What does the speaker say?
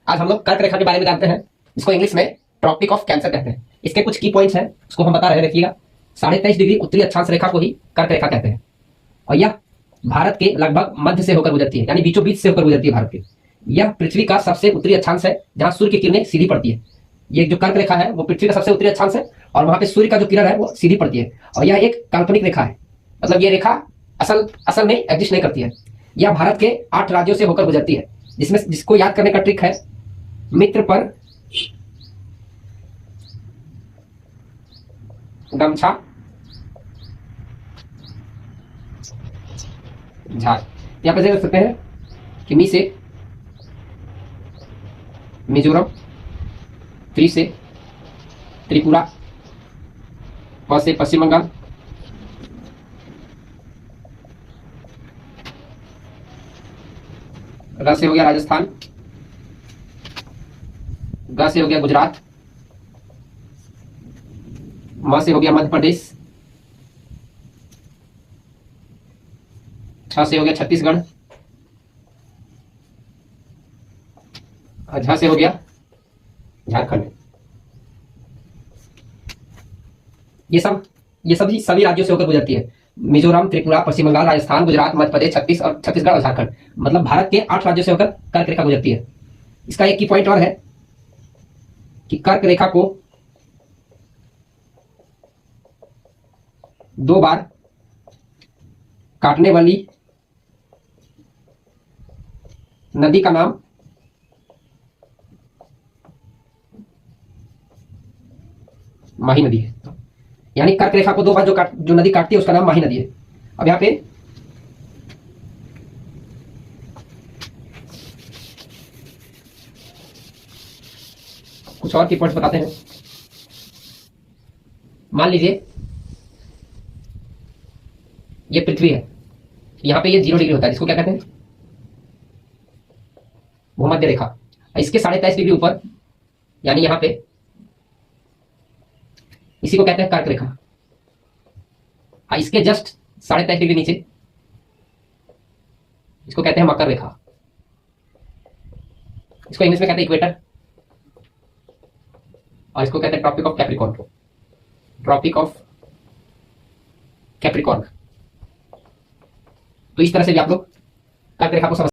आज हम लोग कर्क रेखा के बारे में जानते हैं, इसको इंग्लिश में ट्रॉपिक ऑफ कैंसर कहते हैं। इसके कुछ की पॉइंट्स हैं, उसको हम बता रहे हैं, देखिएगा। 23.5 डिग्री उत्तरी अक्षांश रेखा को ही कर्क रेखा कहते हैं और यह भारत के लगभग मध्य से होकर गुजरती है, यानी बीचों बीच से होकर गुजरती है भारत के। यह पृथ्वी का सबसे उत्तरी अक्षांश है जहां सूर्य की किरणें सीधी पड़ती है। ये जो कर्क रेखा है वो पृथ्वी का सबसे उत्तरी अक्षांश है और वहां पे सूर्य का जो किरण है वो सीधी पड़ती है और यह एक काल्पनिक रेखा है, मतलब ये रेखा असल में एग्जिस्ट नहीं करती है। यह भारत के 8 राज्यों से होकर गुजरती है, जिसको याद करने का ट्रिक है मित्र पर गमछा झाड़। यहां पर देख सकते हैं कि मी से मिजोरम, त्रि से त्रिपुरा, प से पश्चिम बंगाल, र से हो गया राजस्थान, ग से हो गया गुजरात, म से हो गया मध्य प्रदेश, छ से हो गया छत्तीसगढ़, झ से हो गया झारखंड। ये सभी राज्यों से होकर गुजरती है। मिजोरम, त्रिपुरा, पश्चिम बंगाल, राजस्थान, गुजरात, मध्य प्रदेश, छत्तीसगढ़ और झारखंड, मतलब भारत के 8 राज्यों से होकर कर्क रेखा गुजरती है। इसका एक की पॉइंट और है कि कर्क रेखा को 2 बार काटने वाली नदी का नाम माही नदी है, यानी कर्क रेखा को 2 बार जो नदी काटती है उसका नाम माही नदी है। अब यहां पे कुछ और की पॉइंट्स बताते हैं। मान लीजिए ये पृथ्वी है, यहां पे ये 0 डिग्री होता है, जिसको क्या कहते हैं, भूमध्य रेखा। इसके 23.5 डिग्री ऊपर, यानी यहां पे, इसी को कहते हैं कर्क रेखा। इसके जस्ट 23.5 डिग्री नीचे इसको कहते हैं मकर रेखा। इसको इंग्लिश में कहते हैं इक्वेटर और इसको कहते हैं Tropic of Capricorn. Tropic of Capricorn. तो इस तरह से भी आप लोग कर्क रेखा को समझ